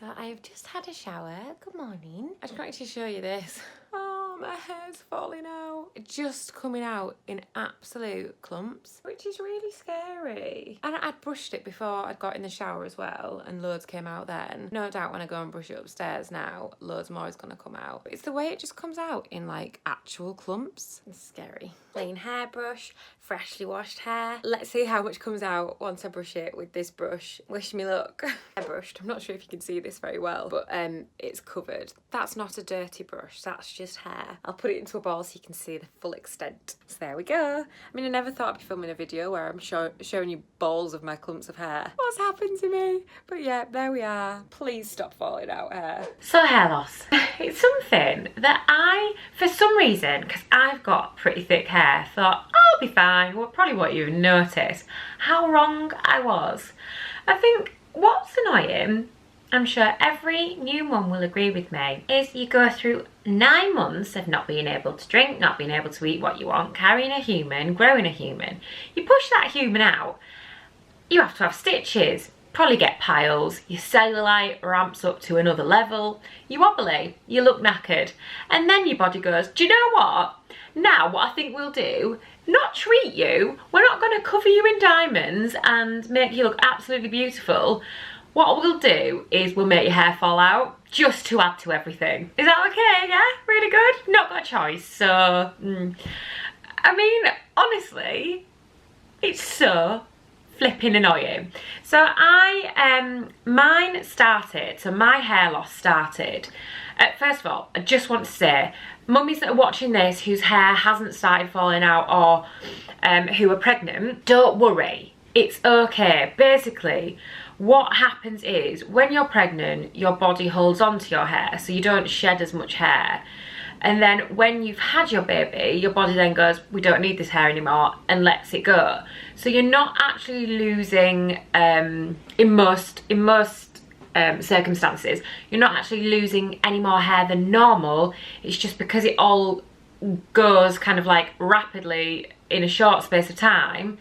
So I've just had a shower. Good morning. I just wanted to show you this. Oh, my hair's falling out. Just coming out in absolute clumps, which is really scary. And I'd brushed it before I'd got in the shower as well, and loads came out then. No doubt when I go and brush it upstairs now, loads more is gonna come out. But it's the way it just comes out in like actual clumps. It's scary. Plain hairbrush, freshly washed hair. Let's see how much comes out once I brush it with this brush. Wish me luck. I brushed. I'm not sure if you can see this very well, but it's covered. That's not a dirty brush, that's just hair. I'll put it into a ball so you can see the full extent. So there we go. I mean, I never thought I'd be filming a video where I'm showing you balls of my clumps of hair. What's happened to me? But yeah, there we are. Please stop falling out hair. So hair loss. It's something that I, for some reason, because I've got pretty thick hair, thought, I'll be fine. Well, probably won't even notice how wrong I was. I think what's annoying, I'm sure every new mum will agree with me, is you go through 9 months of not being able to drink, not being able to eat what you want, carrying a human, growing a human. You push that human out, you have to have stitches, probably get piles, your cellulite ramps up to another level, you're wobbly, you look knackered, and then your body goes, do you know what? Now what I think we'll do, not treat you, we're not going to cover you in diamonds and make you look absolutely beautiful. What we'll do is we'll make your hair fall out just to add to everything. Is that okay? Yeah? Really good? Not got a choice. So, I mean, honestly, it's so flipping annoying. So mine started, so my hair loss started. First of all, I just want to say, mummies that are watching this whose hair hasn't started falling out or who are pregnant, don't worry. It's okay. Basically, what happens is when you're pregnant, your body holds on to your hair, so you don't shed as much hair. And then when you've had your baby, your body then goes, we don't need this hair anymore, and lets it go. So you're not actually losing, in most circumstances, you're not actually losing any more hair than normal. It's just because it all goes kind of like rapidly in a short space of time,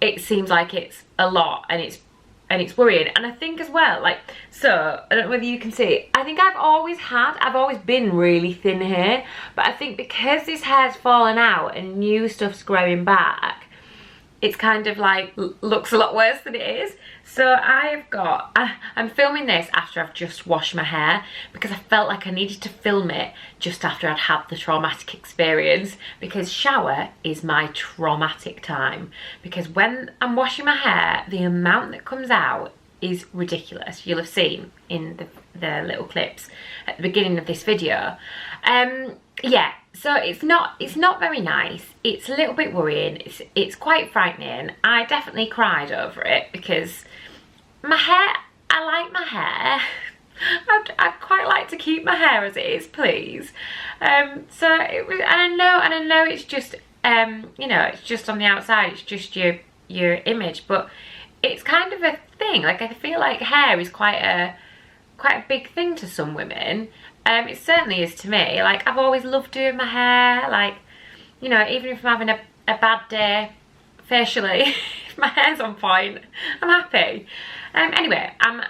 it seems like it's a lot, and it's worrying. And I think as well, like, so I don't know whether you can see, I think I've always been really thin hair, but I think because this hair's fallen out and new stuff's growing back, it's kind of like looks a lot worse than it is. So I'm filming this after I've just washed my hair because I felt like I needed to film it just after I'd had the traumatic experience, because shower is my traumatic time. Because when I'm washing my hair, the amount that comes out is ridiculous. You'll have seen in the little clips at the beginning of this video. Yeah, so it's not very nice. It's a little bit worrying. It's quite frightening. I definitely cried over it because my hair, I like my hair. I'd quite like to keep my hair as it is, please. So it was, and I know it's just you know, it's just on the outside, it's just your image, but it's kind of a thing. Like, I feel like hair is quite a big thing to some women. It certainly is to me. Like, I've always loved doing my hair. Like, you know, even if I'm having a bad day facially, if my hair's on point, I'm happy. Anyway, I'm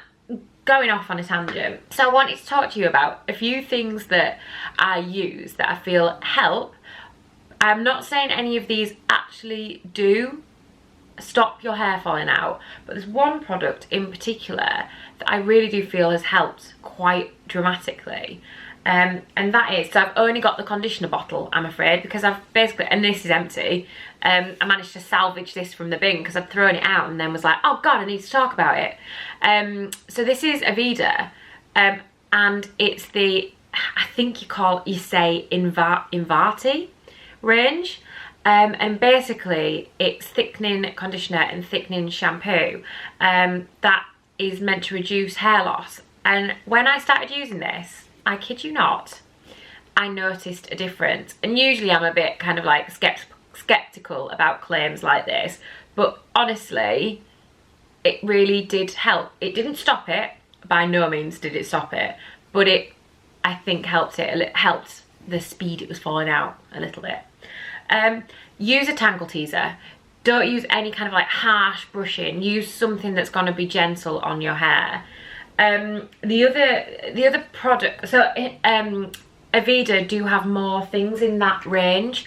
going off on a tangent. So I wanted to talk to you about a few things that I use that I feel help. I'm not saying any of these actually do stop your hair falling out, but there's one product in particular that I really do feel has helped quite dramatically, and that is, so I've only got the conditioner bottle, I'm afraid, because I've basically, and this is empty, I managed to salvage this from the bin because I'd thrown it out and then was like, oh god, I need to talk about it. So this is Aveda, and it's the, I think you say Invati range. And basically it's thickening conditioner and thickening shampoo that is meant to reduce hair loss. And when I started using this, I kid you not, I noticed a difference. And usually I'm a bit kind of like skeptical about claims like this, but honestly, it really did help. It didn't stop it, by no means did it stop it, but it, I think, helped it. It helped the speed it was falling out a little bit. Use a tangle teaser. Don't use any kind of like harsh brushing. Use something that's going to be gentle on your hair. The other product, so Aveda do have more things in that range,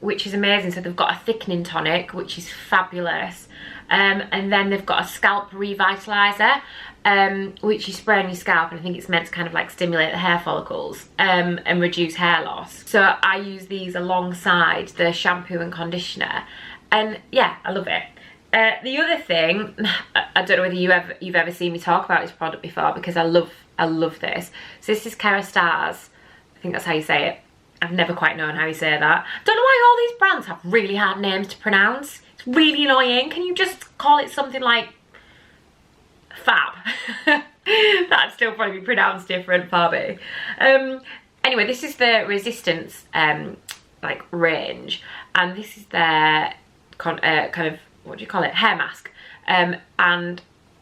which is amazing. So they've got a thickening tonic, which is fabulous, and then they've got a scalp revitalizer, which you spray on your scalp, and I think it's meant to kind of like stimulate the hair follicles and reduce hair loss. So I use these alongside the shampoo and conditioner, and yeah, I love it. The other thing, I don't know whether you've ever seen me talk about this product before, because I love this. So this is Kerastase. I think that's how you say it. I've never quite known how you say that. Don't know why all these brands have really hard names to pronounce. It's really annoying. Can you just call it something like Fab? That'd still probably be pronounced different, Fabi. Anyway, this is the Resistance like range, and this is their kind of, what do you call it, hair mask, and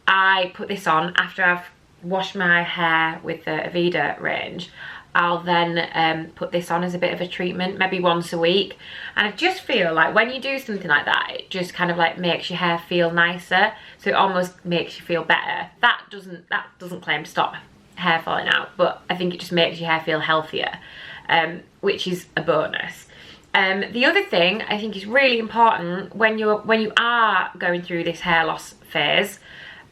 I put this on after I've washed my hair with the Aveda range. I'll then put this on as a bit of a treatment, maybe once a week, and I just feel like when you do something like that, it just kind of like makes your hair feel nicer, so it almost makes you feel better. That doesn't claim to stop hair falling out, but I think it just makes your hair feel healthier, which is a bonus. The other thing I think is really important when you are going through this hair loss phase,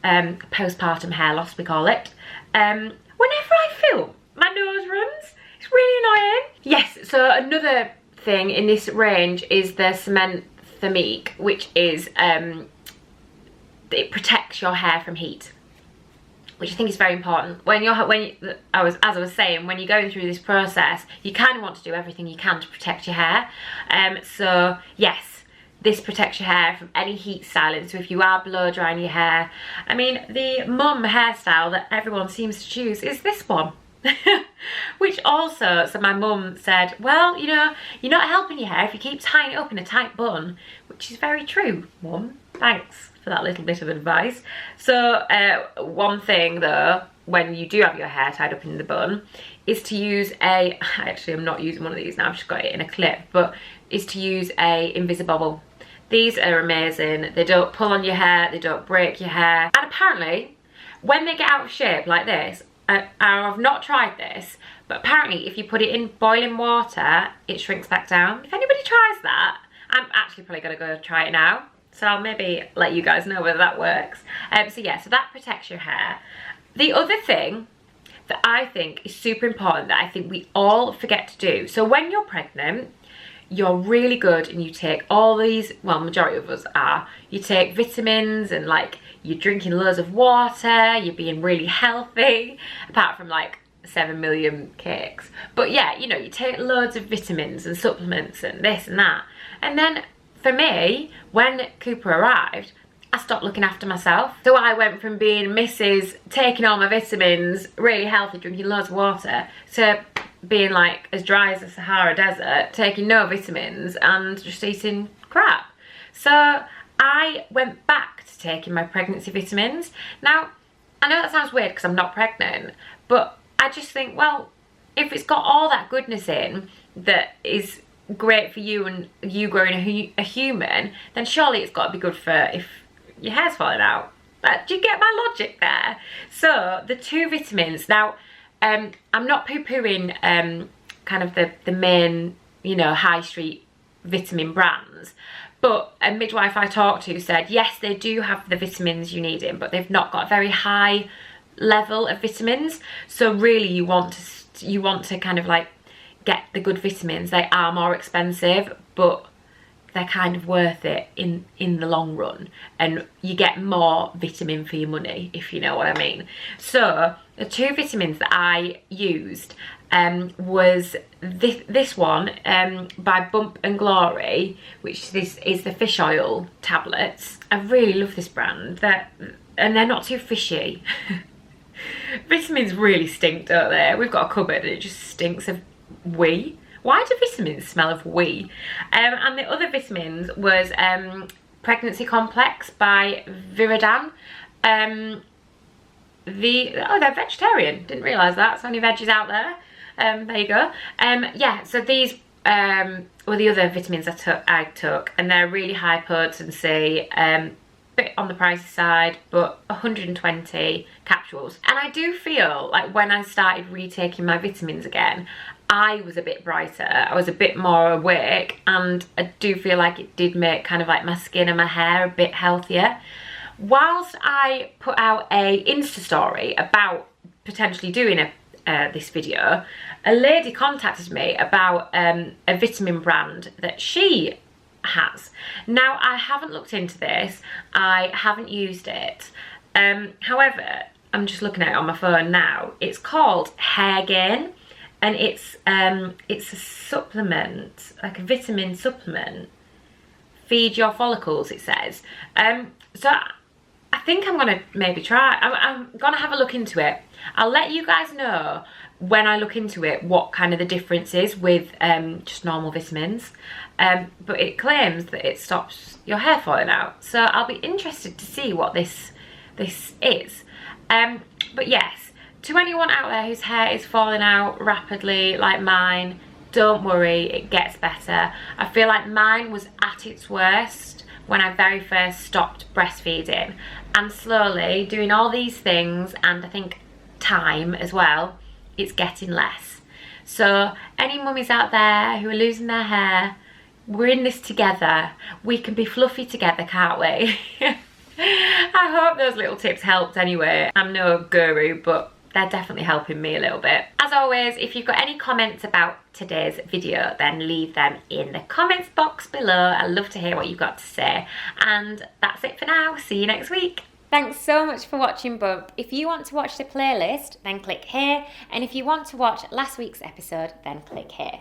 postpartum hair loss we call it, whenever I film, my nose runs. It's really annoying. Yes, so another thing in this range is the Cement Thermique, which is it protects your hair from heat, which I think is very important. As I was saying, when you're going through this process, you kind of want to do everything you can to protect your hair. So yes, this protects your hair from any heat styling. So if you are blow drying your hair, I mean, the mum hairstyle that everyone seems to choose is this one. Which also, so my mum said, well, you know, you're not helping your hair if you keep tying it up in a tight bun, which is very true, mum. Thanks for that little bit of advice. So one thing though, when you do have your hair tied up in the bun, is to use actually I'm not using one of these now, I've just got it in a clip, but is to use a Invisibobble. These are amazing. They don't pull on your hair, they don't break your hair, and apparently when they get out of shape like this, I've not tried this, but apparently if you put it in boiling water, it shrinks back down. If anybody tries that, I'm actually probably going to go try it now. So I'll maybe let you guys know whether that works. So yeah, so that protects your hair. The other thing that I think is super important that I think we all forget to do. So when you're pregnant, you're really good and you take all these, well, majority of us are, you take vitamins and like you're drinking loads of water, you're being really healthy, apart from like 7 million cakes. But yeah, you know, you take loads of vitamins and supplements and this and that. And then for me, when Cooper arrived, I stopped looking after myself. So I went from being Mrs. taking all my vitamins, really healthy, drinking loads of water, to being like as dry as the Sahara Desert, taking no vitamins and just eating crap. So I went back to taking my pregnancy vitamins. Now, I know that sounds weird because I'm not pregnant, but I just think, well, if it's got all that goodness in that is great for you and you growing a human, then surely it's got to be good for if your hair's falling out. Do you get my logic there? So the two vitamins, now I'm not poo-pooing kind of the main, you know, high street vitamin brands, but a midwife I talked to said yes, they do have the vitamins you need in, but they've not got a very high level of vitamins. So really you want to kind of like get the good vitamins. They are more expensive, but they're kind of worth it in the long run, and you get more vitamin for your money, if you know what I mean. So the two vitamins that I used was this one by Bump and Glory, which this is the fish oil tablets. I really love this brand, and they're not too fishy. Vitamins really stink, don't they? We've got a cupboard and it just stinks of wee. Why do vitamins smell of wee? And the other vitamins was Pregnancy Complex by Viridan. They're vegetarian. Didn't realise that. There's only veggies out there. There you go. Yeah, so these were the other vitamins I took, and they're really high potency, bit on the pricey side, but 120 capsules. And I do feel like when I started retaking my vitamins again, I was a bit brighter, I was a bit more awake, and I do feel like it did make kind of like my skin and my hair a bit healthier. Whilst I put out a Insta story about potentially doing this video, a lady contacted me about a vitamin brand that she has. Now, I haven't looked into this, I haven't used it. However, I'm just looking at it on my phone now. It's called Hair Gain, and it's a supplement, like a vitamin supplement. Feed your follicles, it says. So I think I'm gonna maybe try. I'm gonna have a look into it. I'll let you guys know when I look into it what kind of the difference is with just normal vitamins. But it claims that it stops your hair falling out, so I'll be interested to see what this is. But yes, to anyone out there whose hair is falling out rapidly like mine, don't worry, it gets better. I feel like mine was at its worst when I very first stopped breastfeeding, and slowly doing all these things, and I think time as well, it's getting less. So any mummies out there who are losing their hair, we're in this together. We can be fluffy together, can't we? I hope those little tips helped anyway. I'm no guru, but they're definitely helping me a little bit. As always, if you've got any comments about today's video, then leave them in the comments box below. I'd love to hear what you've got to say. And that's it for now. See you next week. Thanks so much for watching, Bump. If you want to watch the playlist, then click here. And if you want to watch last week's episode, then click here.